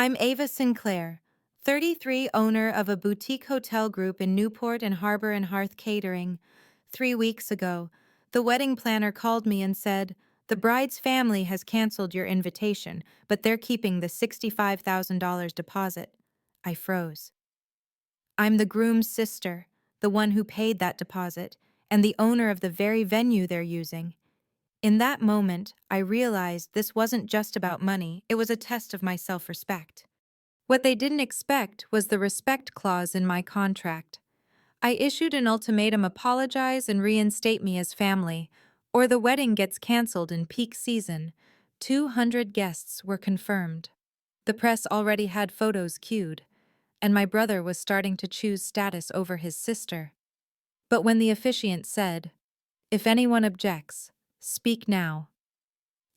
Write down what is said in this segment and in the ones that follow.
I'm Ava Sinclair, 33, owner of a boutique hotel group in Newport and Harbor and Hearth Catering. 3 weeks ago, the wedding planner called me and said, "The bride's family has canceled your invitation, but they're keeping the $65,000 deposit." I froze. I'm the groom's sister, the one who paid that deposit, and the owner of the very venue they're using. In that moment, I realized this wasn't just about money, it was a test of my self-respect. What they didn't expect was the respect clause in my contract. I issued an ultimatum: apologize and reinstate me as family, or the wedding gets canceled in peak season. 200 guests were confirmed. The press already had photos queued, and my brother was starting to choose status over his sister. But when the officiant said, "If anyone objects, speak now,"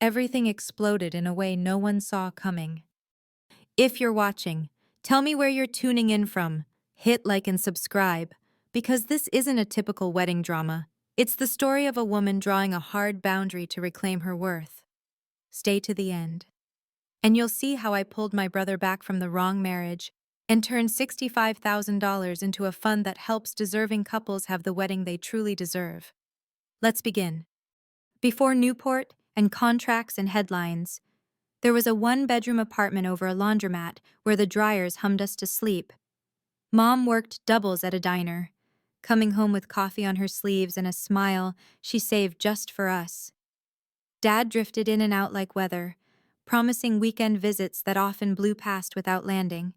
everything exploded in a way no one saw coming. If you're watching, tell me where you're tuning in from. Hit like and subscribe, because this isn't a typical wedding drama. It's the story of a woman drawing a hard boundary to reclaim her worth. Stay to the end, and you'll see how I pulled my brother back from the wrong marriage and turned $65,000 into a fund that helps deserving couples have the wedding they truly deserve. Let's begin. Before Newport and contracts and headlines, there was a one-bedroom apartment over a laundromat where the dryers hummed us to sleep. Mom worked doubles at a diner, coming home with coffee on her sleeves and a smile she saved just for us. Dad drifted in and out like weather, promising weekend visits that often blew past without landing.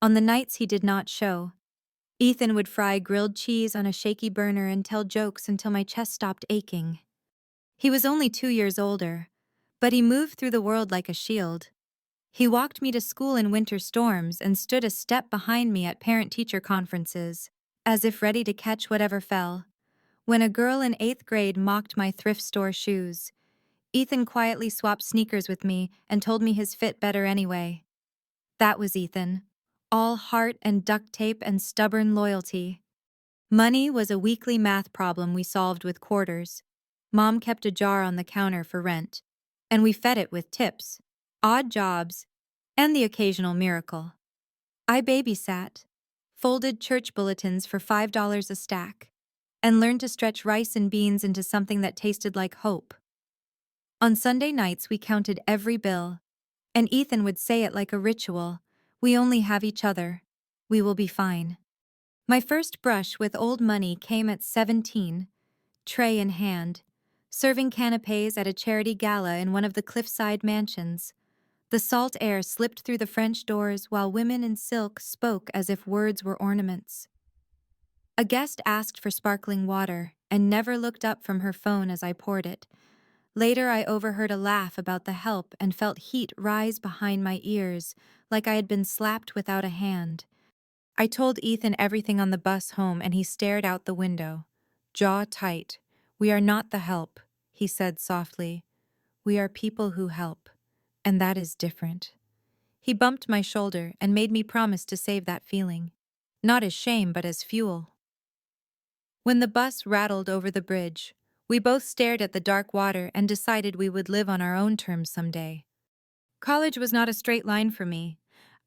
On the nights he did not show, Ethan would fry grilled cheese on a shaky burner and tell jokes until my chest stopped aching. He was only 2 years older, but he moved through the world like a shield. He walked me to school in winter storms and stood a step behind me at parent-teacher conferences, as if ready to catch whatever fell. When a girl in 8th grade mocked my thrift store shoes, Ethan quietly swapped sneakers with me and told me his fit better anyway. That was Ethan. All heart and duct tape and stubborn loyalty. Money was a weekly math problem we solved with quarters. Mom kept a jar on the counter for rent, and we fed it with tips, odd jobs, and the occasional miracle. I babysat, folded church bulletins for $5 a stack, and learned to stretch rice and beans into something that tasted like hope. On Sunday nights, we counted every bill, and Ethan would say it like a ritual: "We only have each other. We will be fine." My first brush with old money came at 17, tray in hand, serving canapés at a charity gala in one of the cliffside mansions. The salt air slipped through the French doors while women in silk spoke as if words were ornaments. A guest asked for sparkling water and never looked up from her phone as I poured it. Later, I overheard a laugh about the help and felt heat rise behind my ears, like I had been slapped without a hand. I told Ethan everything on the bus home, and he stared out the window, jaw tight. "We are not the help," he said softly. "We are people who help, and that is different." He bumped my shoulder and made me promise to save that feeling, not as shame but as fuel. When the bus rattled over the bridge, we both stared at the dark water and decided we would live on our own terms someday. College was not a straight line for me.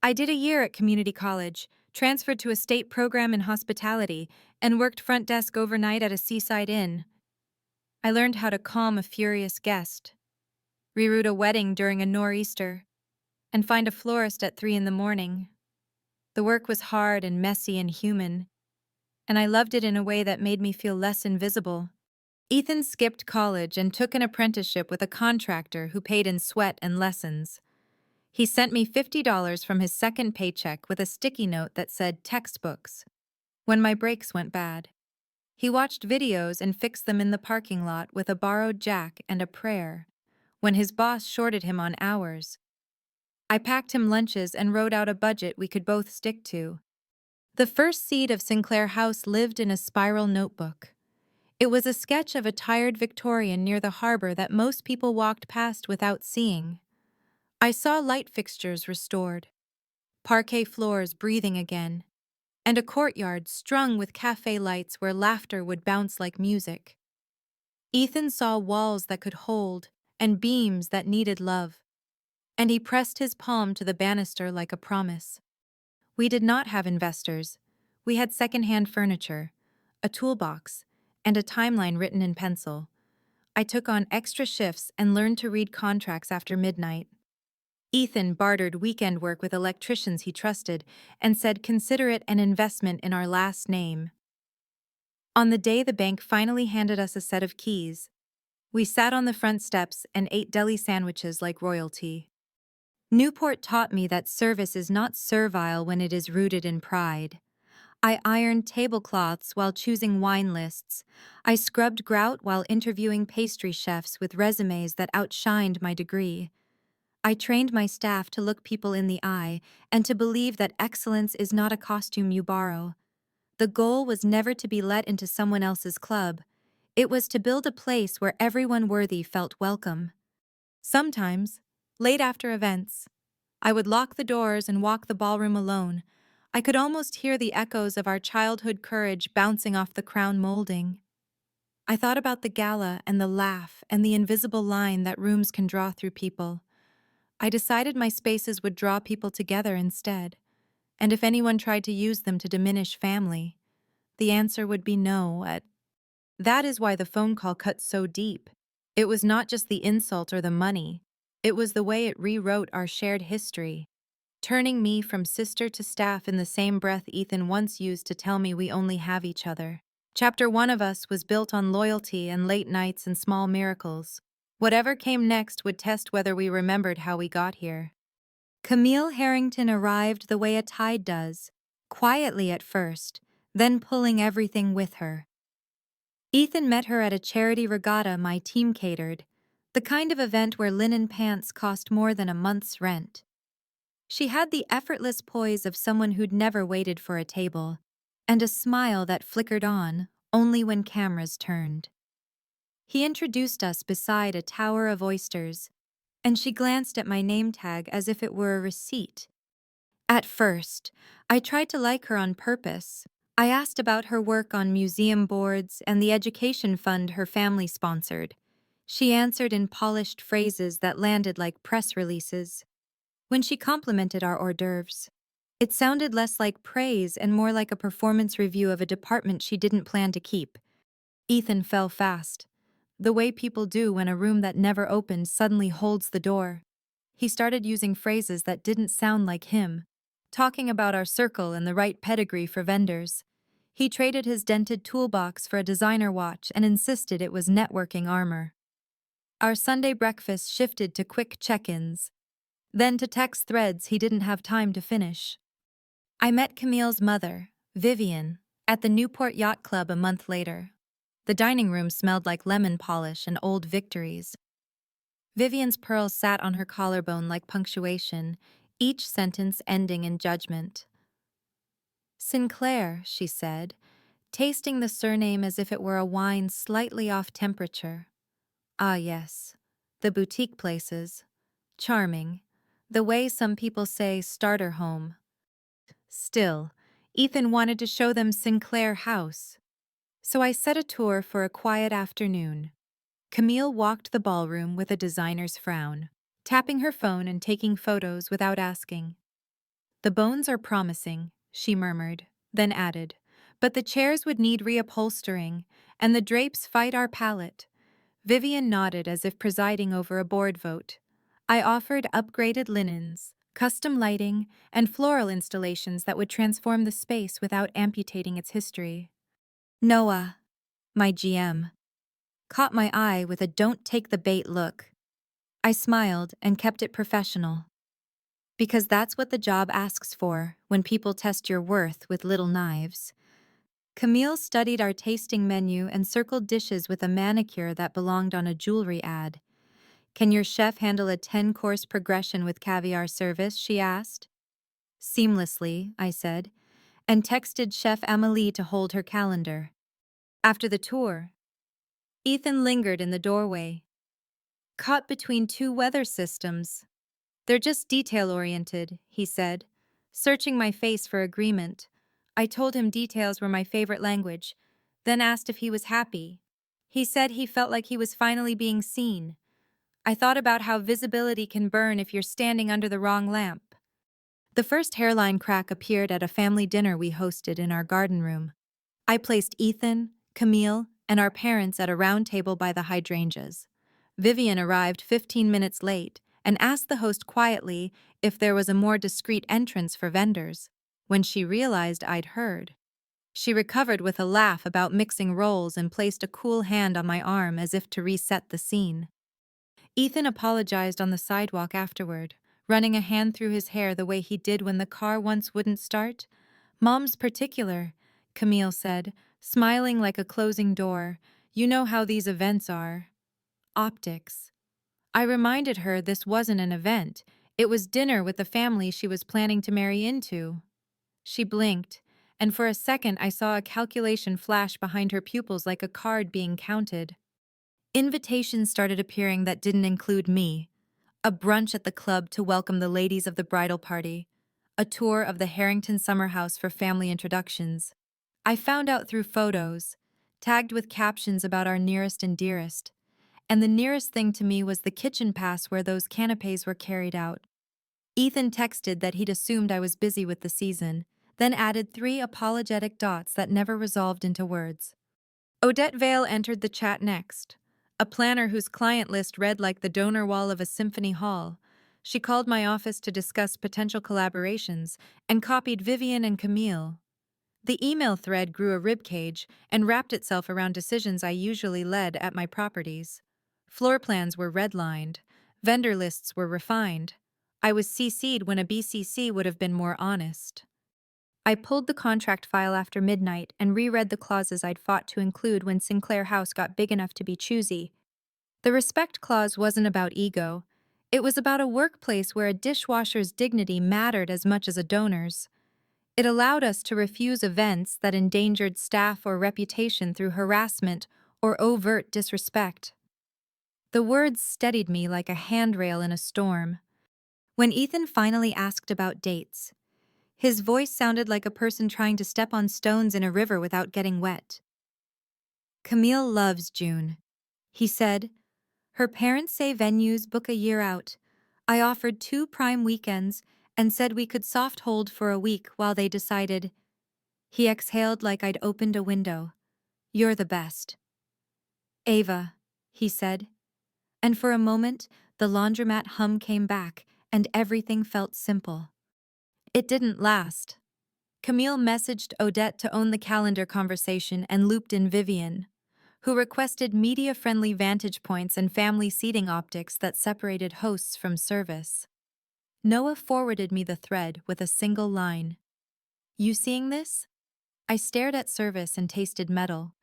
I did a year at community college, transferred to a state program in hospitality, and worked front desk overnight at a seaside inn. I learned how to calm a furious guest, reroute a wedding during a nor'easter, and find a florist at 3 in the morning. The work was hard and messy and human, and I loved it in a way that made me feel less invisible. Ethan skipped college and took an apprenticeship with a contractor who paid in sweat and lessons. He sent me $50 from his second paycheck with a sticky note that said textbooks. When my brakes went bad, he watched videos and fixed them in the parking lot with a borrowed jack and a prayer. When his boss shorted him on hours, I packed him lunches and wrote out a budget we could both stick to. The first seed of Sinclair House lived in a spiral notebook. It was a sketch of a tired Victorian near the harbor that most people walked past without seeing. I saw light fixtures restored, parquet floors breathing again, and a courtyard strung with cafe lights where laughter would bounce like music. Ethan saw walls that could hold and beams that needed love. and he pressed his palm to the banister like a promise. We did not have investors. We had second-hand furniture, a toolbox, and a timeline written in pencil. I took on extra shifts and learned to read contracts after midnight. Ethan bartered weekend work with electricians he trusted and said consider it an investment in our last name. On the day the bank finally handed us a set of keys, we sat on the front steps and ate deli sandwiches like royalty. Newport taught me that service is not servile when it is rooted in pride. I ironed tablecloths while choosing wine lists. I scrubbed grout while interviewing pastry chefs with resumes that outshined my degree. I trained my staff to look people in the eye and to believe that excellence is not a costume you borrow. The goal was never to be let into someone else's club. It was to build a place where everyone worthy felt welcome. Sometimes, late after events, I would lock the doors and walk the ballroom alone. I could almost hear the echoes of our childhood courage bouncing off the crown molding. I thought about the gala and the laugh and the invisible line that rooms can draw through people. I decided my spaces would draw people together instead, and if anyone tried to use them to diminish family, the answer would be no. That is why the phone call cut so deep. It was not just the insult or the money, it was the way it rewrote our shared history, turning me from sister to staff in the same breath Ethan once used to tell me we only have each other. Chapter 1 of us was built on loyalty and late nights and small miracles. Whatever came next would test whether we remembered how we got here. Camille Harrington arrived the way a tide does, quietly at first, then pulling everything with her. Ethan met her at a charity regatta my team catered, the kind of event where linen pants cost more than a month's rent. She had the effortless poise of someone who'd never waited for a table, and a smile that flickered on only when cameras turned. He introduced us beside a tower of oysters, and she glanced at my name tag as if it were a receipt. At first, I tried to like her on purpose. I asked about her work on museum boards and the education fund her family sponsored. She answered in polished phrases that landed like press releases. When she complimented our hors d'oeuvres, it sounded less like praise and more like a performance review of a department she didn't plan to keep. Ethan fell fast, the way people do when a room that never opened suddenly holds the door. He started using phrases that didn't sound like him, talking about our circle and the right pedigree for vendors. He traded his dented toolbox for a designer watch and insisted it was networking armor. Our Sunday breakfast shifted to quick check-ins, then to text threads he didn't have time to finish. I met Camille's mother, Vivian, at the Newport Yacht Club a month later. The dining room smelled like lemon polish and old victories. Vivian's pearls sat on her collarbone like punctuation, each sentence ending in judgment. Sinclair, she said, tasting the surname as if it were a wine slightly off temperature. Ah, yes, the boutique places. Charming. The way some people say starter home. Still, Ethan wanted to show them Sinclair House. So I set a tour for a quiet afternoon. Camille walked the ballroom with a designer's frown, tapping her phone and taking photos without asking. The bones are promising, she murmured, then added, but the chairs would need reupholstering, and the drapes fight our palate. Vivian nodded as if presiding over a board vote. I offered upgraded linens, custom lighting, and floral installations that would transform the space without amputating its history. Noah, my GM, caught my eye with a don't take the bait look. I smiled and kept it professional. Because that's what the job asks for when people test your worth with little knives. Camille studied our tasting menu and circled dishes with a manicure that belonged on a jewelry ad. Can your chef handle a 10-course progression with caviar service, she asked. Seamlessly, I said, and texted Chef Amélie to hold her calendar. After the tour, Ethan lingered in the doorway, caught between two weather systems. They're just detail-oriented, he said, searching my face for agreement. I told him details were my favorite language, then asked if he was happy. He said he felt like he was finally being seen. I thought about how visibility can burn if you're standing under the wrong lamp. The first hairline crack appeared at a family dinner we hosted in our garden room. I placed Ethan, Camille, and our parents at a round table by the hydrangeas. Vivian arrived 15 minutes late and asked the host quietly if there was a more discreet entrance for vendors. When she realized I'd heard, she recovered with a laugh about mixing roles and placed a cool hand on my arm as if to reset the scene. Ethan apologized on the sidewalk afterward, running a hand through his hair the way he did when the car once wouldn't start. "Mom's particular," Camille said, smiling like a closing door. "You know how these events are." Optics. I reminded her this wasn't an event. It was dinner with the family she was planning to marry into. She blinked, and for a second I saw a calculation flash behind her pupils like a card being counted. Invitations started appearing that didn't include me. A brunch at the club to welcome the ladies of the bridal party. A tour of the Harrington summer house for family introductions. I found out through photos, tagged with captions about our nearest and dearest. And the nearest thing to me was the kitchen pass where those canapes were carried out. Ethan texted that he'd assumed I was busy with the season, then added 3 apologetic dots that never resolved into words. Odette Vale entered the chat next, a planner whose client list read like the donor wall of a symphony hall. She called my office to discuss potential collaborations and copied Vivian and Camille. The email thread grew a ribcage and wrapped itself around decisions I usually led at my properties. Floor plans were redlined, vendor lists were refined. I was CC'd when a BCC would have been more honest. I pulled the contract file after midnight and reread the clauses I'd fought to include when Sinclair House got big enough to be choosy. The respect clause wasn't about ego. It was about a workplace where a dishwasher's dignity mattered as much as a donor's. It allowed us to refuse events that endangered staff or reputation through harassment or overt disrespect. The words steadied me like a handrail in a storm. When Ethan finally asked about dates, his voice sounded like a person trying to step on stones in a river without getting wet. "Camille loves June," he said. "Her parents say venues book a year out. I offered 2 prime weekends and said we could soft hold for a week while they decided." He exhaled like I'd opened a window. "You're the best." "Ava," he said. And for a moment, the laundromat hum came back and everything felt simple. It didn't last. Camille messaged Odette to own the calendar conversation and looped in Vivian, who requested media-friendly vantage points and family seating optics that separated hosts from service. Noah forwarded me the thread with a single line. "You seeing this?" I stared at service and tasted metal.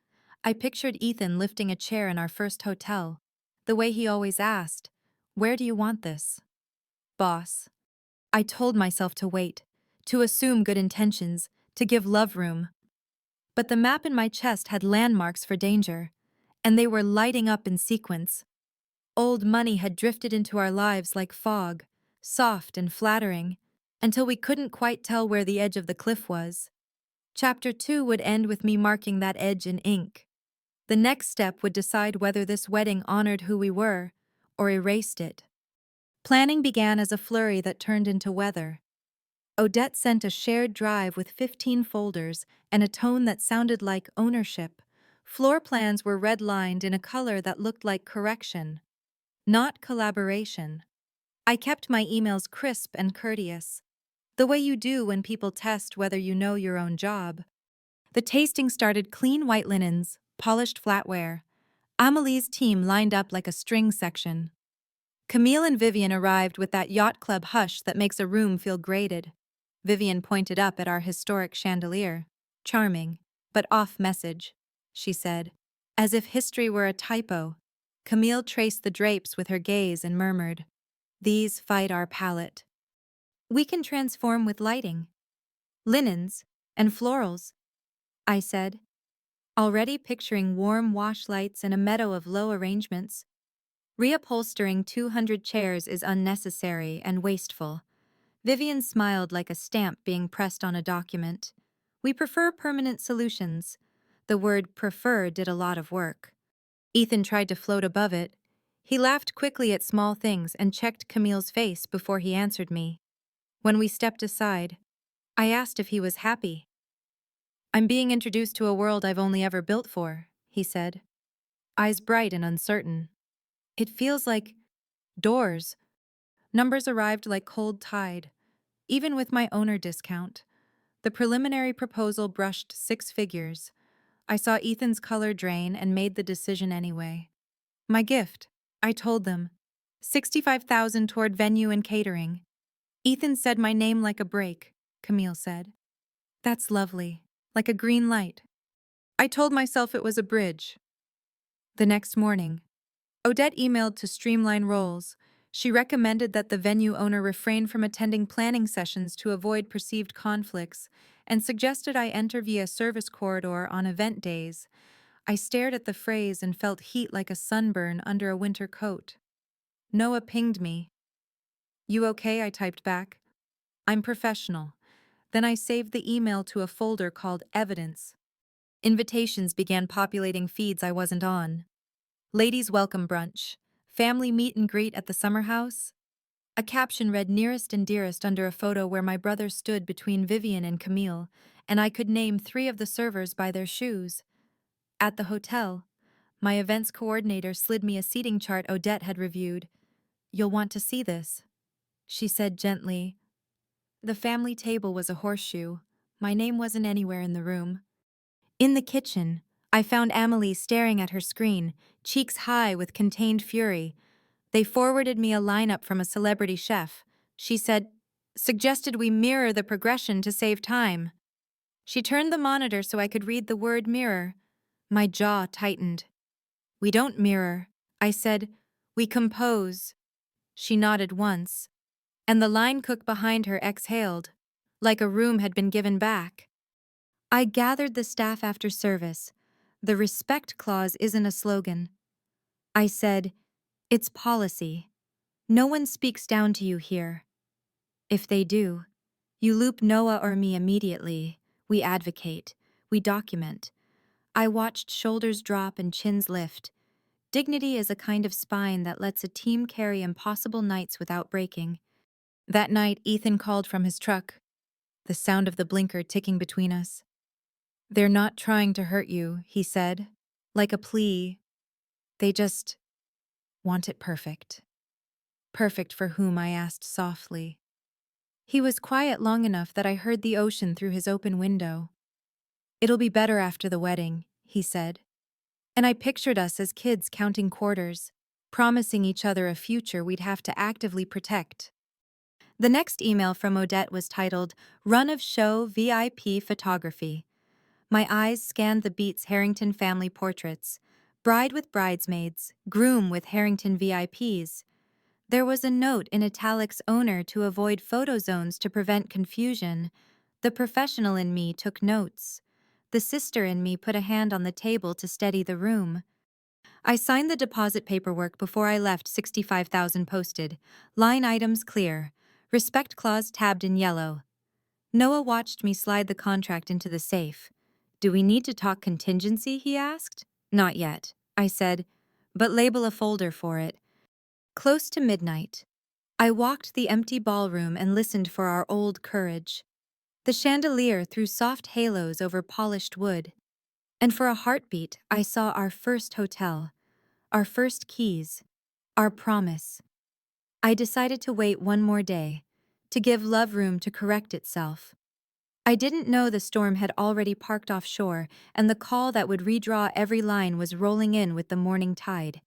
I pictured Ethan lifting a chair in our first hotel, the way he always asked, "Where do you want this?" "Boss." I told myself to wait, to assume good intentions, to give love room. But the map in my chest had landmarks for danger, and they were lighting up in sequence. Old money had drifted into our lives like fog, soft and flattering, until we couldn't quite tell where the edge of the cliff was. Chapter 2 would end with me marking that edge in ink. The next step would decide whether this wedding honored who we were, or erased it. Planning began as a flurry that turned into weather. Odette sent a shared drive with 15 folders and a tone that sounded like ownership. Floor plans were redlined in a color that looked like correction, not collaboration. I kept my emails crisp and courteous, the way you do when people test whether you know your own job. The tasting started clean white linens, polished flatware. Amelie's team lined up like a string section. Camille and Vivian arrived with that yacht club hush that makes a room feel graded. Vivian pointed up at our historic chandelier. "Charming, but off message," she said. As if history were a typo, Camille traced the drapes with her gaze and murmured, "These fight our palette." "We can transform with lighting. Linens and florals," I said, already picturing warm wash lights and a meadow of low arrangements. "Reupholstering 200 chairs is unnecessary and wasteful." Vivian smiled like a stamp being pressed on a document. "We prefer permanent solutions." The word "prefer" did a lot of work. Ethan tried to float above it. He laughed quickly at small things and checked Camille's face before he answered me. When we stepped aside, I asked if he was happy. "I'm being introduced to a world I've only ever built for," he said, eyes bright and uncertain. "It feels like doors." Numbers arrived like cold tide, even with my owner discount. The preliminary proposal brushed 6 figures. I saw Ethan's color drain and made the decision anyway. "My gift," I told them. 65,000 toward venue and catering. Ethan said my name like a break, Camille said. "That's lovely. Like a green light." I told myself it was a bridge. The next morning, Odette emailed to streamline roles. She recommended that the venue owner refrain from attending planning sessions to avoid perceived conflicts and suggested I enter via service corridor on event days. I stared at the phrase and felt heat like a sunburn under a winter coat. Noah pinged me. "You okay?" I typed back. "I'm professional." Then I saved the email to a folder called Evidence. Invitations began populating feeds I wasn't on. Ladies' welcome brunch. Family meet and greet at the summer house. A caption read "Nearest and dearest" under a photo where my brother stood between Vivian and Camille, and I could name 3 of the servers by their shoes. At the hotel, my events coordinator slid me a seating chart Odette had reviewed. "You'll want to see this," she said gently. The family table was a horseshoe. My name wasn't anywhere in the room. In the kitchen, I found Amelie staring at her screen, cheeks high with contained fury. They forwarded me a lineup from a celebrity chef. She suggested we mirror the progression to save time. She turned the monitor so I could read the word mirror. My jaw tightened. "We don't mirror," I said. "We compose." She nodded once, and the line cook behind her exhaled, like a room had been given back. I gathered the staff after service. "The respect clause isn't a slogan." I said, "It's policy. No one speaks down to you here. If they do, you loop Noah or me immediately. We advocate. We document." I watched shoulders drop and chins lift. Dignity is a kind of spine that lets a team carry impossible nights without breaking. That night, Ethan called from his truck, the sound of the blinker ticking between us. "They're not trying to hurt you," he said, like a plea. "They just want it perfect." "Perfect for whom?" I asked softly. He was quiet long enough that I heard the ocean through his open window. "It'll be better after the wedding," he said. And I pictured us as kids counting quarters, promising each other a future we'd have to actively protect. The next email from Odette was titled, "Run of Show VIP Photography." My eyes scanned the Beats Harrington family portraits. Bride with bridesmaids, groom with Harrington VIPs. There was a note in italics owner to avoid photo zones to prevent confusion. The professional in me took notes. The sister in me put a hand on the table to steady the room. I signed the deposit paperwork before I left. 65,000 posted. Line items clear. Respect clause tabbed in yellow. Noah watched me slide the contract into the safe. "Do we need to talk contingency?" he asked. "Not yet," I said, "but label a folder for it." Close to midnight, I walked the empty ballroom and listened for our old courage. The chandelier threw soft halos over polished wood. And for a heartbeat, I saw our first hotel, our first keys, our promise. I decided to wait one more day, to give love room to correct itself. I didn't know the storm had already parked offshore, and the call that would redraw every line was rolling in with the morning tide.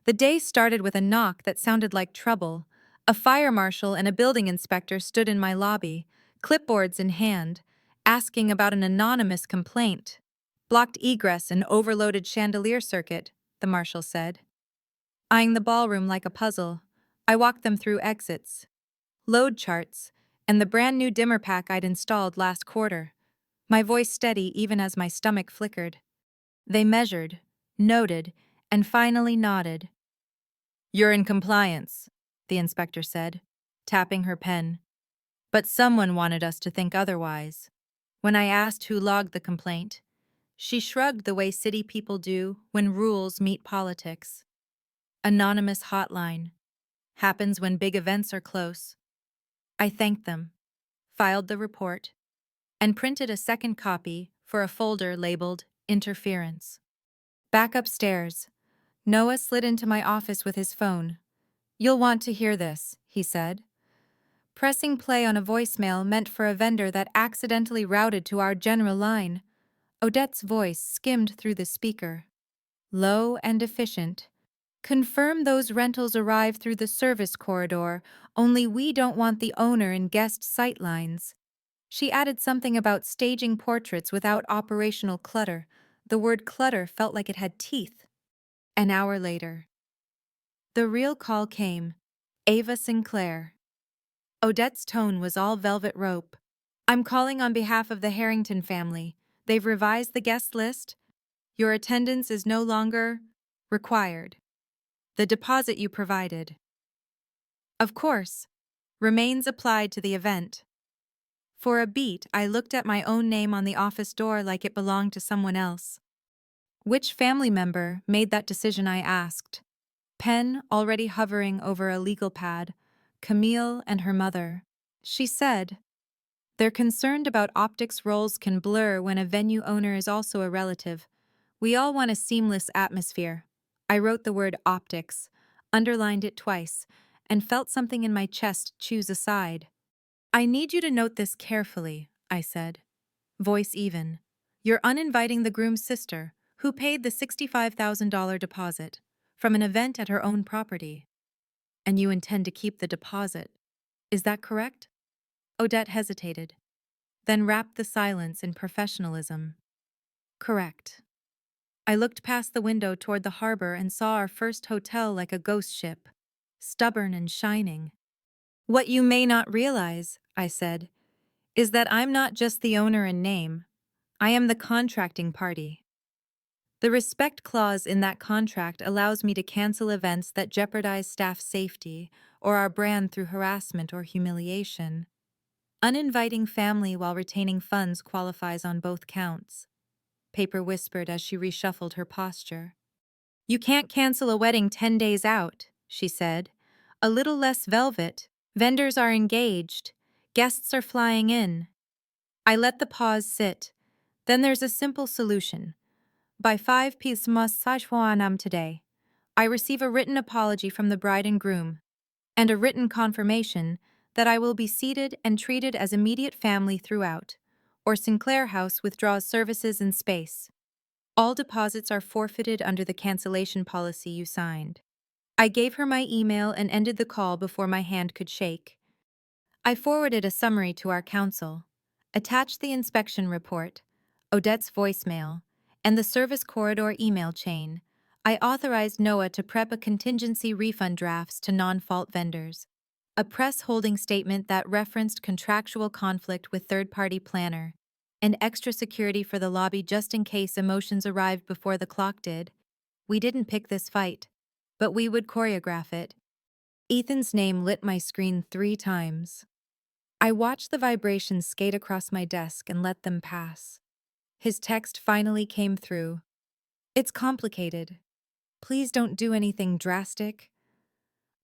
The day started with a knock that sounded like trouble. A fire marshal and a building inspector stood in my lobby, clipboards in hand, asking about an anonymous complaint. "Blocked egress and overloaded chandelier circuit," the marshal said. Eyeing the ballroom like a puzzle, I walked them through exits, load charts, and the brand new dimmer pack I'd installed last quarter, my voice steady even as my stomach flickered. They measured, noted, and finally nodded. "You're in compliance," the inspector said, tapping her pen. But someone wanted us to think otherwise. When I asked who logged the complaint, she shrugged the way city people do when rules meet politics. Anonymous hotline. Happens when big events are close. I thanked them, filed the report, and printed a second copy for a folder labeled Interference. Back upstairs, Noah slid into my office with his phone. "You'll want to hear this," he said. Pressing play on a voicemail meant for a vendor that accidentally routed to our general line. Odette's voice skimmed through the speaker. Low and efficient. "Confirm those rentals arrive through the service corridor, only we don't want the owner and guest sightlines." She added something about staging portraits without operational clutter. The word clutter felt like it had teeth. An hour later. The real call came. Ava Sinclair. Odette's tone was all velvet rope. "I'm calling on behalf of the Harrington family. They've revised the guest list. Your attendance is no longer required. The deposit you provided, of course, remains applied to the event." For a beat, I looked at my own name on the office door like it belonged to someone else. Which family member made that decision, I asked. Pen already hovering over a legal pad. Camille and her mother. She said, "They're concerned about optics roles can blur when a venue owner is also a relative. We all want a seamless atmosphere." I wrote the word optics, underlined it twice, and felt something in my chest choose a side. "I need you to note this carefully," I said, voice even. "You're uninviting the groom's sister, who paid the $65,000 deposit, from an event at her own property. And you intend to keep the deposit. Is that correct?" Odette hesitated, then wrapped the silence in professionalism. "Correct." I looked past the window toward the harbor and saw our first hotel like a ghost ship, stubborn and shining. "What you may not realize," I said, "is that I'm not just the owner in name. I am the contracting party. The respect clause in that contract allows me to cancel events that jeopardize staff safety or our brand through harassment or humiliation. Uninviting family while retaining funds qualifies on both counts." Paper whispered as she reshuffled her posture. "You can't cancel a wedding 10 days out," she said. "A little less velvet. Vendors are engaged. Guests are flying in." I let the pause sit. "Then there's a simple solution. By 5 p.m. today, I receive a written apology from the bride and groom, and a written confirmation that I will be seated and treated as immediate family throughout, or Sinclair House withdraws services and space. All deposits are forfeited under the cancellation policy you signed." I gave her my email and ended the call before my hand could shake. I forwarded a summary to our counsel, attached the inspection report, Odette's voicemail, and the service corridor email chain. I authorized Noah to prep a contingency refund drafts to non-fault vendors, a press holding statement that referenced contractual conflict with third-party planner, and extra security for the lobby just in case emotions arrived before the clock did. We didn't pick this fight, but we would choreograph it. Ethan's name lit my screen 3 times. I watched the vibrations skate across my desk and let them pass. His text finally came through. "It's complicated. Please don't do anything drastic."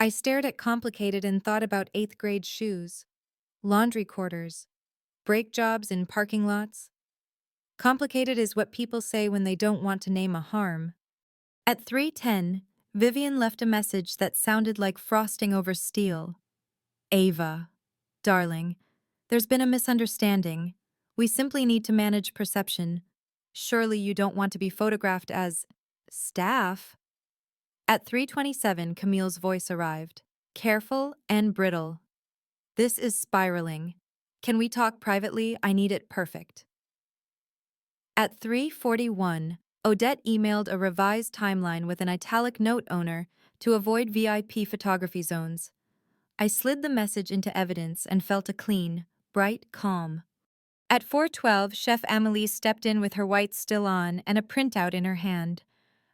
I stared at complicated and thought about 8th grade shoes, laundry quarters, brake jobs in parking lots. Complicated is what people say when they don't want to name a harm. At 3:10, Vivian left a message that sounded like frosting over steel. "Ava, darling, there's been a misunderstanding. We simply need to manage perception. Surely you don't want to be photographed as staff?" At 3:27, Camille's voice arrived, careful and brittle. "This is spiraling. Can we talk privately? I need it perfect." At 3:41, Odette emailed a revised timeline with an italic note owner to avoid VIP photography zones. I slid the message into evidence and felt a clean, bright calm. At 4:12, Chef Amélie stepped in with her whites still on and a printout in her hand.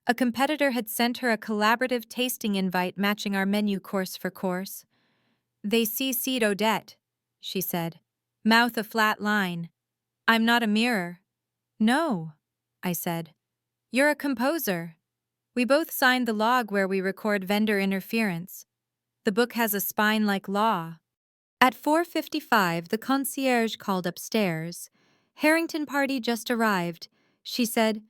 A competitor had sent her a collaborative tasting invite matching our menu course for course. "They CC'd Odette," she said. Mouth a flat line. "I'm not a mirror." "No," I said. "You're a composer." We both signed the log where we record vendor interference. The book has a spine like law. At 4:55, the concierge called upstairs. Harrington party just arrived. She said,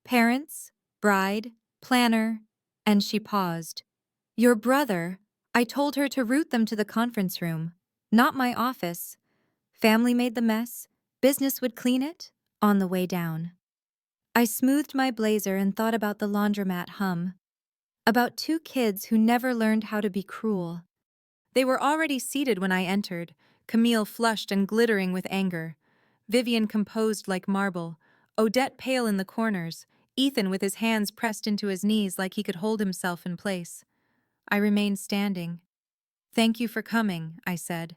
"Parents, bride, planner," and she paused. "Your brother," I told her to route them to the conference room, not my office. Family made the mess, business would clean it, on the way down. I smoothed my blazer and thought about the laundromat hum. About two kids who never learned how to be cruel. They were already seated when I entered, Camille flushed and glittering with anger, Vivian composed like marble, Odette pale in the corners, Ethan with his hands pressed into his knees like he could hold himself in place. I remained standing. "Thank you for coming," I said,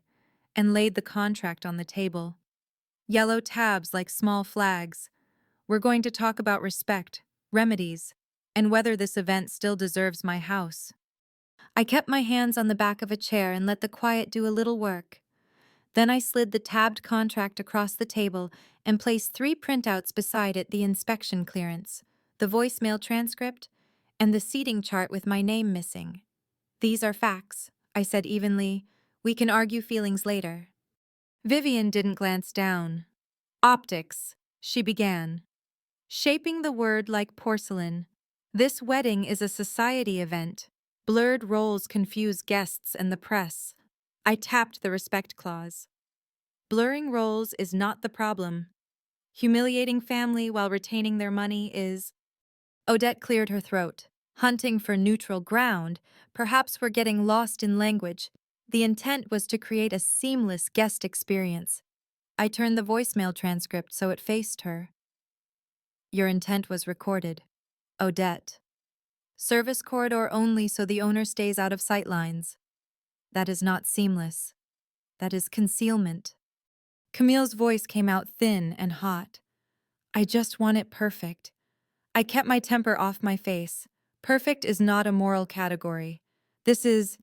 and laid the contract on the table. Yellow tabs like small flags. We're going to talk about respect, remedies, and whether this event still deserves my house. I kept my hands on the back of a chair and let the quiet do a little work. Then I slid the tabbed contract across the table and placed 3 printouts beside it: the inspection clearance, the voicemail transcript, and the seating chart with my name missing. "These are facts," I said evenly. "We can argue feelings later." Vivian didn't glance down. "Optics," she began, shaping the word like porcelain. "This wedding is a society event. Blurred roles confuse guests and the press." I tapped the respect clause. Blurring roles is not the problem. Humiliating family while retaining their money is. Odette cleared her throat, hunting for neutral ground. Perhaps we're getting lost in language. The intent was to create a seamless guest experience. I turned the voicemail transcript so it faced her. "Your intent was recorded. Odette. Service corridor only so the owner stays out of sight lines. That is not seamless. That is concealment." Camille's voice came out thin and hot. "I just want it perfect." I kept my temper off my face. Perfect is not a moral category. This is.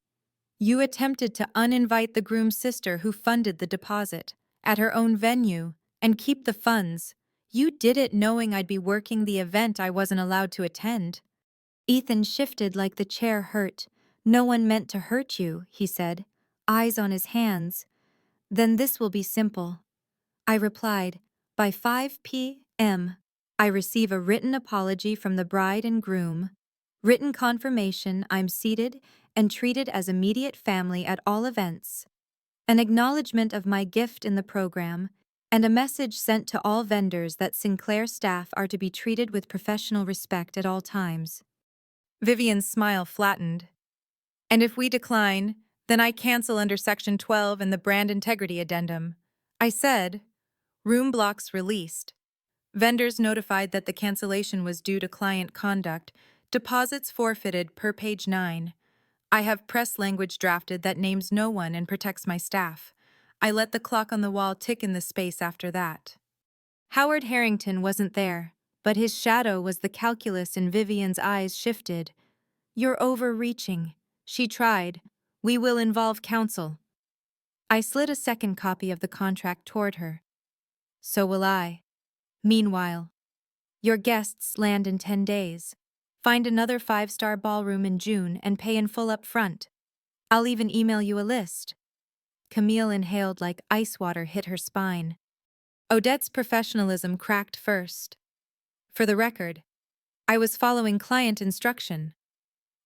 You attempted to uninvite the groom's sister who funded the deposit at her own venue and keep the funds. You did it knowing I'd be working the event I wasn't allowed to attend. Ethan shifted like the chair hurt. "No one meant to hurt you," he said, eyes on his hands. "Then this will be simple." I replied, "By 5 p.m. I receive a written apology from the bride and groom, written confirmation I'm seated and treated as immediate family at all events, an acknowledgement of my gift in the program, and a message sent to all vendors that Sinclair staff are to be treated with professional respect at all times." Vivian's smile flattened. "And if we decline, then I cancel under Section 12 and the Brand Integrity Addendum." I said, "Room blocks released. Vendors notified that the cancellation was due to client conduct. Deposits forfeited per page 9. I have press language drafted that names no one and protects my staff. I let the clock on the wall tick in the space after that." Howard Harrington wasn't there, but his shadow was the calculus in Vivian's eyes shifted. "You're overreaching." She tried. "We will involve counsel." I slid a second copy of the contract toward her. "So will I. Meanwhile, your guests land in 10 days. Find another 5-star ballroom in June and pay in full up front. I'll even email you a list." Camille inhaled like ice water hit her spine. Odette's professionalism cracked first. "For the record, I was following client instruction,"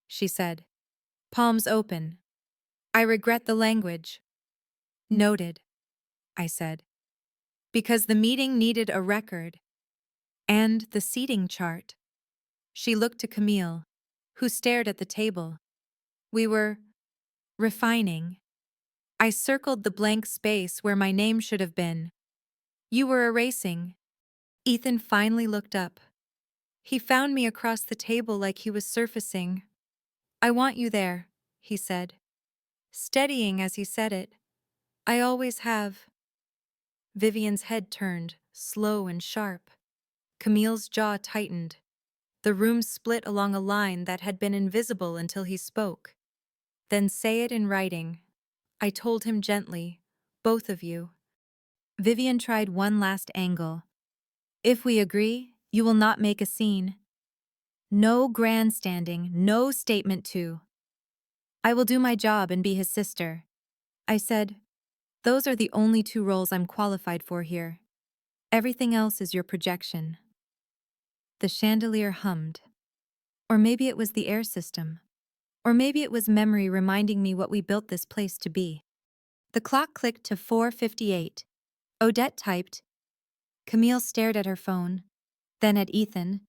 she said, palms open. "I regret the language." "Noted," I said. "Because the meeting needed a record. And the seating chart." She looked to Camille, who stared at the table. "We were refining." I circled the blank space where my name should have been. "You were erasing." Ethan finally looked up. He found me across the table like he was surfacing. "I want you there," he said, steadying as he said it. "I always have." Vivian's head turned, slow and sharp. Camille's jaw tightened. The room split along a line that had been invisible until he spoke. "Then say it in writing." I told him gently, "Both of you." Vivian tried one last angle. "If we agree, you will not make a scene." No grandstanding, no statement two. I will do my job and be his sister. I said, those are the only two roles I'm qualified for here. Everything else is your projection. The chandelier hummed. Or maybe it was the air system. Or maybe it was memory reminding me what we built this place to be. The clock clicked to 4:58. Odette typed. Camille stared at her phone, then at Ethan.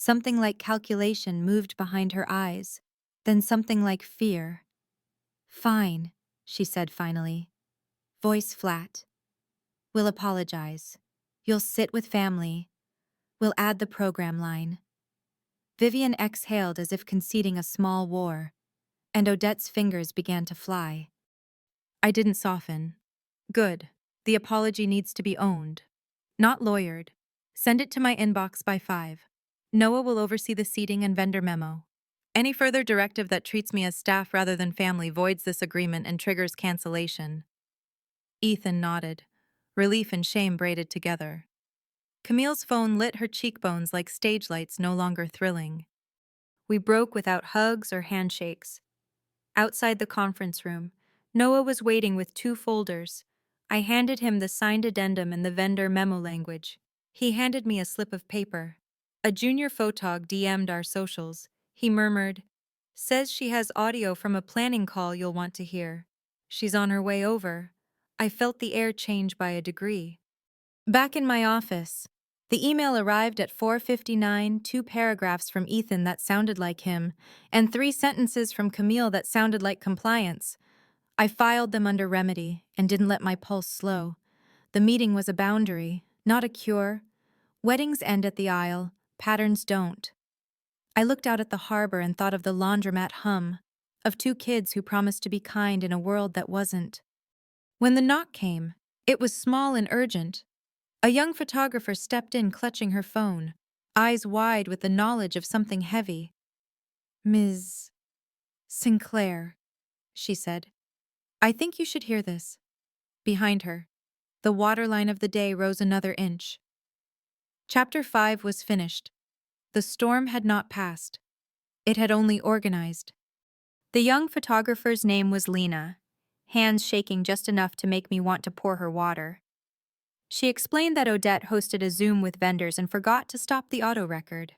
Something like calculation moved behind her eyes, then something like fear. Fine, she said finally, voice flat. We'll apologize. You'll sit with family. We'll add the program line. Vivian exhaled as if conceding a small war, and Odette's fingers began to fly. I didn't soften. Good. The apology needs to be owned. Not lawyered. Send it to my inbox by 5. Noah will oversee the seating and vendor memo. Any further directive that treats me as staff rather than family voids this agreement and triggers cancellation. Ethan nodded. Relief and shame braided together. Camille's phone lit her cheekbones like stage lights no longer thrilling. We broke without hugs or handshakes. Outside the conference room, Noah was waiting with 2 folders. I handed him the signed addendum in the vendor memo language. He handed me a slip of paper. A junior photog DM'd our socials. He murmured, says she has audio from a planning call you'll want to hear. She's on her way over. I felt the air change by a degree. Back in my office, the email arrived at 4:59, 2 paragraphs from Ethan that sounded like him, and 3 sentences from Camille that sounded like compliance. I filed them under remedy and didn't let my pulse slow. The meeting was a boundary, not a cure. Weddings end at the aisle, patterns don't. I looked out at the harbor and thought of the laundromat hum, of 2 kids who promised to be kind in a world that wasn't. When the knock came, it was small and urgent. A young photographer stepped in clutching her phone, eyes wide with the knowledge of something heavy. Ms. Sinclair, she said. I think you should hear this. Behind her, the waterline of the day rose another inch. Chapter 5 was finished. The storm had not passed. It had only organized. The young photographer's name was Lena, hands shaking just enough to make me want to pour her water. She explained that Odette hosted a Zoom with vendors and forgot to stop the auto record.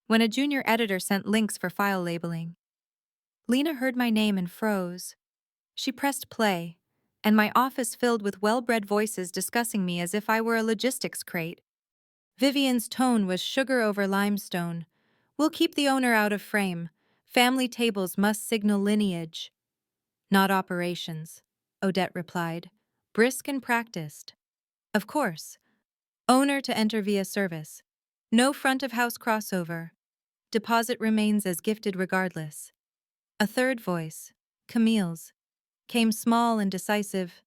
When a junior editor sent links for file labeling, Lena heard my name and froze. She pressed play, and my office filled with well-bred voices discussing me as if I were a logistics crate. Vivian's tone was sugar over limestone. We'll keep the owner out of frame. Family tables must signal lineage. Not operations, Odette replied, brisk and practiced. Of course. Owner to enter via service. No front-of-house crossover. Deposit remains as gifted regardless. A third voice, Camille's, came small and decisive.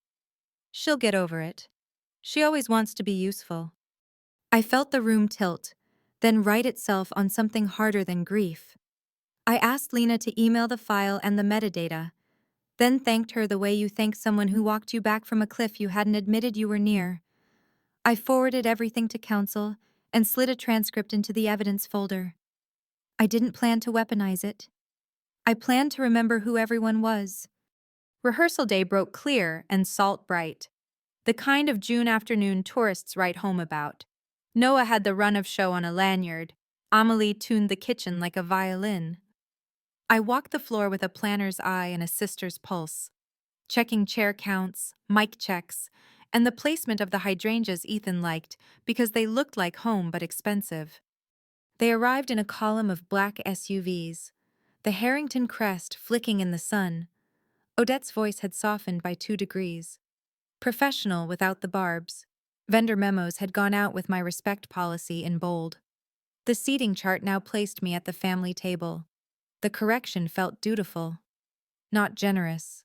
She'll get over it. She always wants to be useful. I felt the room tilt, then right itself on something harder than grief. I asked Lena to email the file and the metadata, then thanked her the way you thank someone who walked you back from a cliff you hadn't admitted you were near. I forwarded everything to counsel and slid a transcript into the evidence folder. I didn't plan to weaponize it. I planned to remember who everyone was. Rehearsal day broke clear and salt bright. The kind of June afternoon tourists write home about. Noah had the run of show on a lanyard. Amelie tuned the kitchen like a violin. I walked the floor with a planner's eye and a sister's pulse, checking chair counts, mic checks, and the placement of the hydrangeas Ethan liked because they looked like home but expensive. They arrived in a column of black SUVs, the Harrington crest flicking in the sun. Odette's voice had softened by 2 degrees. Professional without the barbs. Vendor memos had gone out with my respect policy in bold. The seating chart now placed me at the family table. The correction felt dutiful, not generous.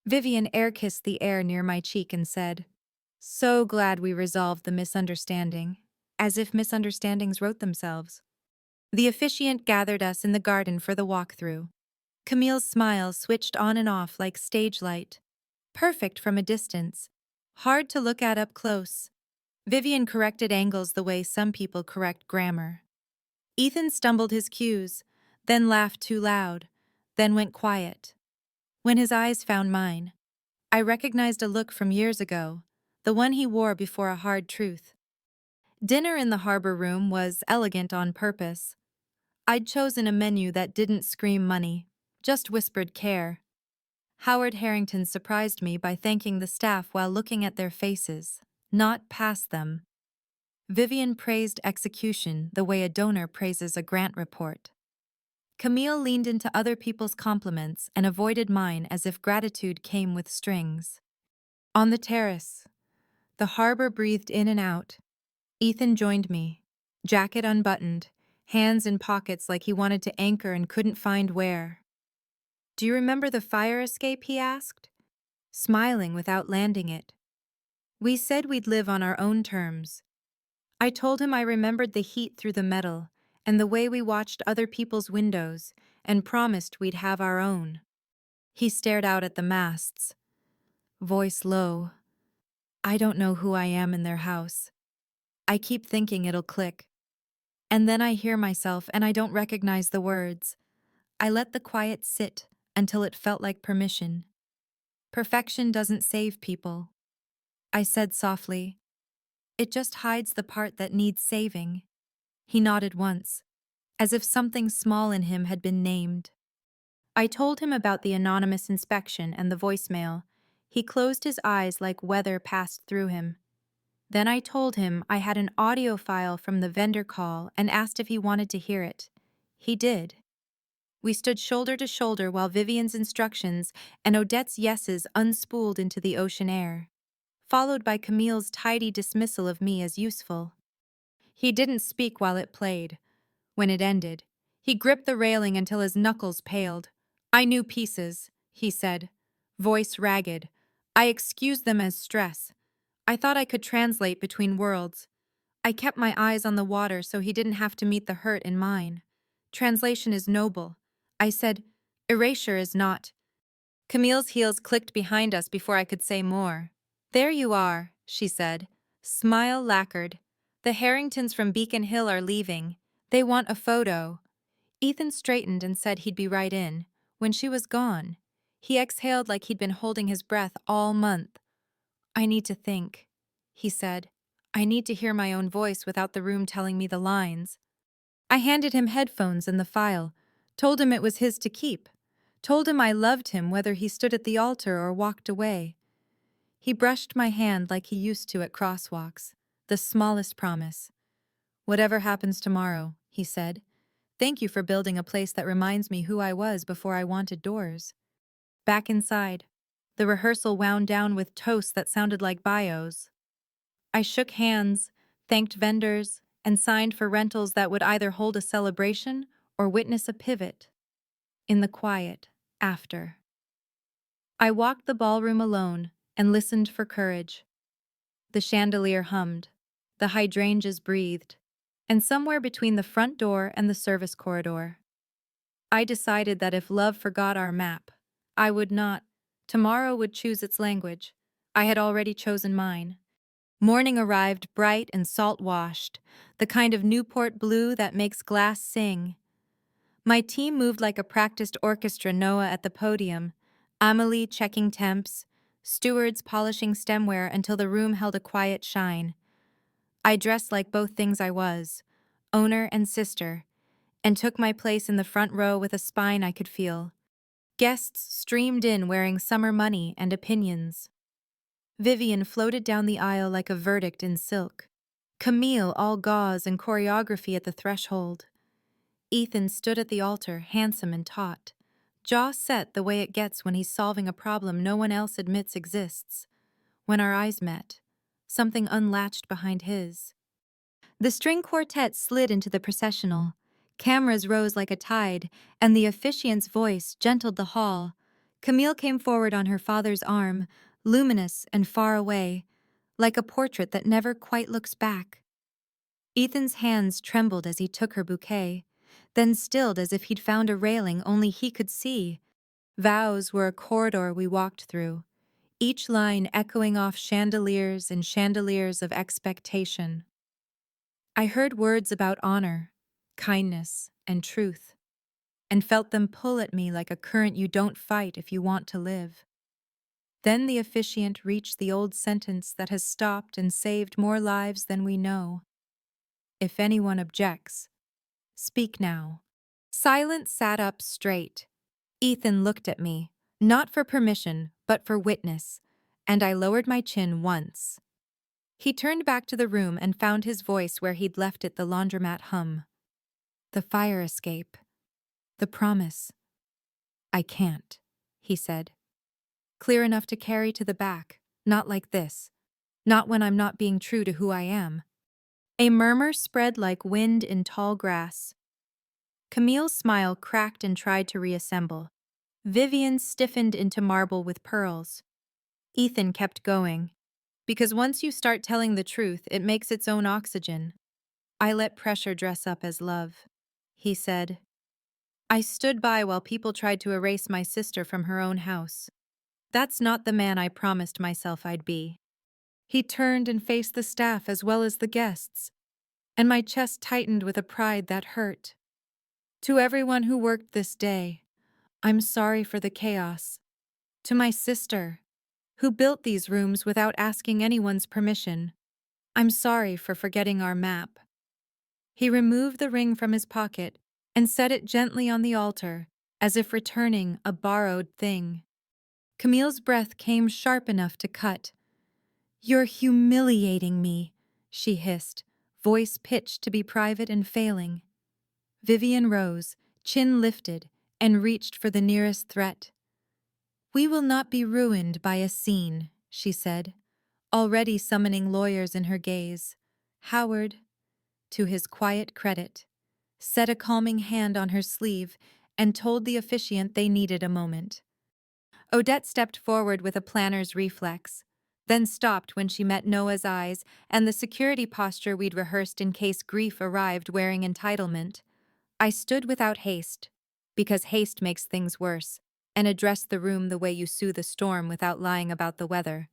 Vivian air-kissed the air near my cheek and said, so glad we resolved the misunderstanding, as if misunderstandings wrote themselves. The officiant gathered us in the garden for the walkthrough. Camille's smile switched on and off like stage light. Perfect from a distance, hard to look at up close. Vivian corrected angles the way some people correct grammar. Ethan stumbled his cues, then laughed too loud, then went quiet. When his eyes found mine, I recognized a look from years ago, the one he wore before a hard truth. Dinner in the harbor room was elegant on purpose. I'd chosen a menu that didn't scream money, just whispered care. Howard Harrington surprised me by thanking the staff while looking at their faces, not past them. Vivian praised execution the way a donor praises a grant report. Camille leaned into other people's compliments and avoided mine as if gratitude came with strings. On the terrace, the harbor breathed in and out. Ethan joined me, jacket unbuttoned, hands in pockets like he wanted to anchor and couldn't find where. "Do you remember the fire escape?" he asked, smiling without landing it. "We said we'd live on our own terms." I told him I remembered the heat through the metal and the way we watched other people's windows and promised we'd have our own. He stared out at the masts, voice low. "I don't know who I am in their house. I keep thinking it'll click. And then I hear myself and I don't recognize the words. I let the quiet sit until it felt like permission. Perfection doesn't save people," I said softly. "It just hides the part that needs saving." He nodded once, as if something small in him had been named. I told him about the anonymous inspection and the voicemail. He closed his eyes like weather passed through him. Then I told him I had an audio file from the vendor call and asked if he wanted to hear it. He did. We stood shoulder to shoulder while Vivian's instructions and Odette's yeses unspooled into the ocean air, followed by Camille's tidy dismissal of me as useful. He didn't speak while it played. When it ended, he gripped the railing until his knuckles paled. "I knew pieces," he said, voice ragged. "I excused them as stress. I thought I could translate between worlds. I kept my eyes on the water so he didn't have to meet the hurt in mine. Translation is noble." I said, "Erasure is not." Camille's heels clicked behind us before I could say more. "There you are," she said, smile lacquered. "The Harringtons from Beacon Hill are leaving. They want a photo." Ethan straightened and said he'd be right in. When she was gone, he exhaled like he'd been holding his breath all month. "I need to think," he said. "I need to hear my own voice without the room telling me the lines." I handed him headphones and the file, told him it was his to keep, told him I loved him whether he stood at the altar or walked away. He brushed my hand like he used to at crosswalks, the smallest promise. "Whatever happens tomorrow," he said, "thank you for building a place that reminds me who I was before I wanted doors." Back inside, the rehearsal wound down with toasts that sounded like bios. I shook hands, thanked vendors, and signed for rentals that would either hold a celebration or witness a pivot. In the quiet, after, I walked the ballroom alone and listened for courage. The chandelier hummed, the hydrangeas breathed, and somewhere between the front door and the service corridor, I decided that if love forgot our map, I would not. Tomorrow would choose its language. I had already chosen mine. Morning arrived bright and salt-washed, the kind of Newport blue that makes glass sing. My team moved like a practiced orchestra. Noah at the podium, Amelie checking temps, stewards polishing stemware until the room held a quiet shine. I dressed like both things I was, owner and sister, and took my place in the front row with a spine I could feel. Guests streamed in wearing summer money and opinions. Vivian floated down the aisle like a verdict in silk. Camille all gauze and choreography at the threshold. Ethan stood at the altar, handsome and taut, jaw set the way it gets when he's solving a problem no one else admits exists. When our eyes met, something unlatched behind his. The string quartet slid into the processional. Cameras rose like a tide, and the officiant's voice gentled the hall. Camille came forward on her father's arm, luminous and far away, like a portrait that never quite looks back. Ethan's hands trembled as he took her bouquet, then stilled as if he'd found a railing only he could see. Vows were a corridor we walked through, each line echoing off chandeliers and chandeliers of expectation. I heard words about honor, kindness, and truth, and felt them pull at me like a current you don't fight if you want to live. Then the officiant reached the old sentence that has stopped and saved more lives than we know. If anyone objects, speak now. Silence sat up straight. Ethan looked at me, not for permission, but for witness, and I lowered my chin once. He turned back to the room and found his voice where he'd left it, the laundromat hum. The fire escape. The promise. I can't, he said. Clear enough to carry to the back, not like this. Not when I'm not being true to who I am. A murmur spread like wind in tall grass. Camille's smile cracked and tried to reassemble. Vivian stiffened into marble with pearls. Ethan kept going. Because once you start telling the truth, it makes its own oxygen. I let pressure dress up as love, he said. I stood by while people tried to erase my sister from her own house. That's not the man I promised myself I'd be. He turned and faced the staff as well as the guests, and my chest tightened with a pride that hurt. To everyone who worked this day, I'm sorry for the chaos. To my sister, who built these rooms without asking anyone's permission, I'm sorry for forgetting our map. He removed the ring from his pocket and set it gently on the altar, as if returning a borrowed thing. Camille's breath came sharp enough to cut. You're humiliating me, she hissed, voice pitched to be private and failing. Vivian rose, chin lifted, and reached for the nearest threat. We will not be ruined by a scene, she said, already summoning lawyers in her gaze. Howard, to his quiet credit, set a calming hand on her sleeve and told the officiant they needed a moment. Odette stepped forward with a planner's reflex, then stopped when she met Noah's eyes and the security posture we'd rehearsed in case grief arrived wearing entitlement. I stood without haste, because haste makes things worse, and addressed the room the way you soothe a storm without lying about the weather.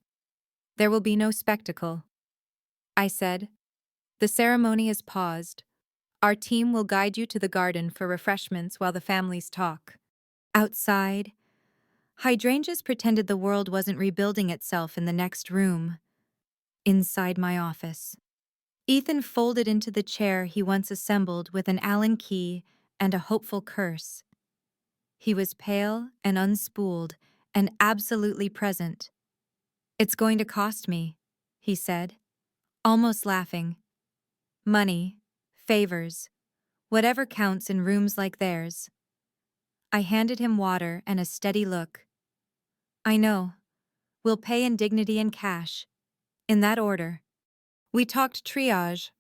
There will be no spectacle, I said. The ceremony is paused. Our team will guide you to the garden for refreshments while the families talk. Outside, hydrangeas pretended the world wasn't rebuilding itself in the next room. Inside my office, Ethan folded into the chair he once assembled with an Allen key and a hopeful curse. He was pale and unspooled and absolutely present. It's going to cost me, he said, almost laughing. Money, favors, whatever counts in rooms like theirs. I handed him water and a steady look. I know. We'll pay in dignity and cash. In that order. We talked triage.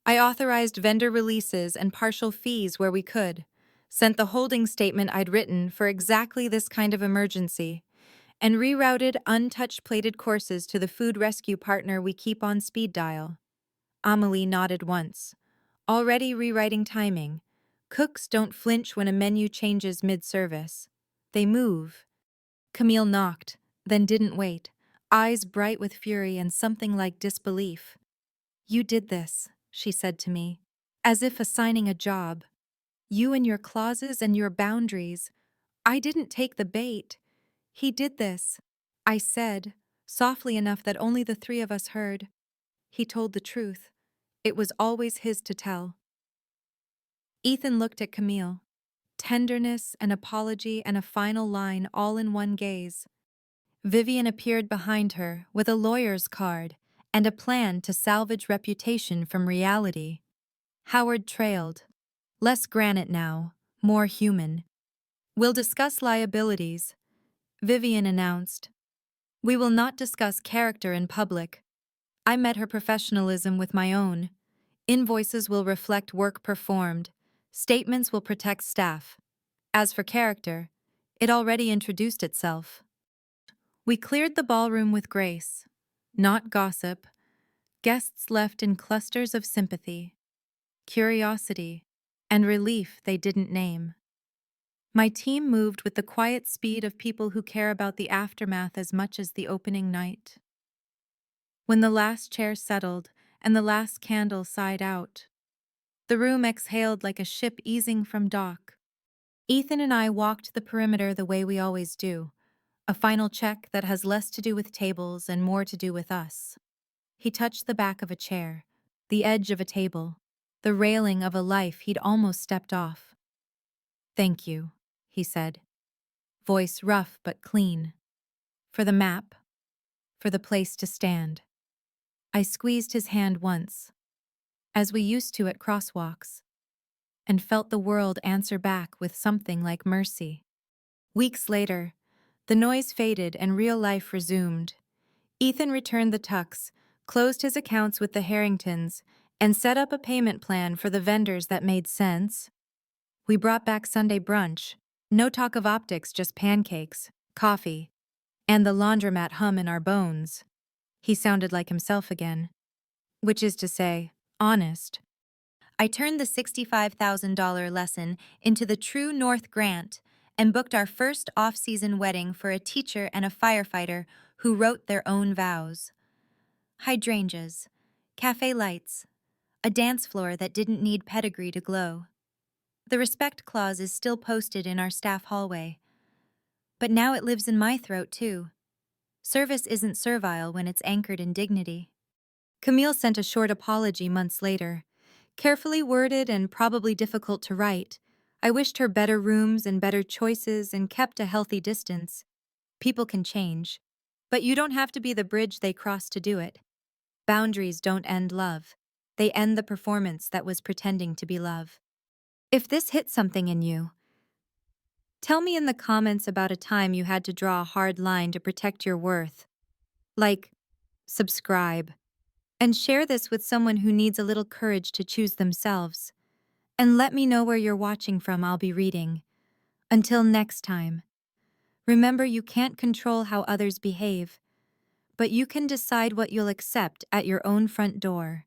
I authorized vendor releases and partial fees where we could. Sent the holding statement I'd written for exactly this kind of emergency, and rerouted untouched plated courses to the food rescue partner we keep on speed dial. Amelie nodded once. Already rewriting timing. Cooks don't flinch when a menu changes mid-service. They move. Camille knocked, then didn't wait, eyes bright with fury and something like disbelief. You did this, she said to me, as if assigning a job. You and your clauses and your boundaries. I didn't take the bait. He did this, I said, softly enough that only the three of us heard. He told the truth. It was always his to tell. Ethan looked at Camille. Tenderness, an apology, and a final line all in one gaze. Vivian appeared behind her with a lawyer's card and a plan to salvage reputation from reality. Howard trailed. Less granite now, more human. We'll discuss liabilities, Vivian announced. We will not discuss character in public. I met her professionalism with my own. Invoices will reflect work performed. Statements will protect staff. As for character, it already introduced itself. We cleared the ballroom with grace. Not gossip. Guests left in clusters of sympathy, curiosity, and relief they didn't name. My team moved with the quiet speed of people who care about the aftermath as much as the opening night. When the last chair settled and the last candle sighed out, The room exhaled like a ship easing from dock. Ethan and I walked the perimeter the way we always do, a final check that has less to do with tables and more to do with us. He touched the back of a chair, the edge of a table, the railing of a life he'd almost stepped off. "Thank you," he said, voice rough but clean. "For the map, for the place to stand." I squeezed his hand once, as we used to at crosswalks, and felt the world answer back with something like mercy. Weeks later, the noise faded and real life resumed. Ethan returned the tux, closed his accounts with the Harringtons, and set up a payment plan for the vendors that made sense. We brought back Sunday brunch. No talk of optics, just pancakes, coffee, and the laundromat hum in our bones. He sounded like himself again. Which is to say, honest. I turned the $65,000 lesson into the True North grant and booked our first off-season wedding for a teacher and a firefighter who wrote their own vows. Hydrangeas, cafe lights, a dance floor that didn't need pedigree to glow. The respect clause is still posted in our staff hallway. But now it lives in my throat, too. Service isn't servile when it's anchored in dignity. Camille sent a short apology months later. Carefully worded and probably difficult to write. I wished her better rooms and better choices and kept a healthy distance. People can change, but you don't have to be the bridge they cross to do it. Boundaries don't end love. They end the performance that was pretending to be love. If this hit something in you, tell me in the comments about a time you had to draw a hard line to protect your worth. Like, subscribe. And share this with someone who needs a little courage to choose themselves. And let me know where you're watching from. I'll be reading. Until next time, remember you can't control how others behave, but you can decide what you'll accept at your own front door.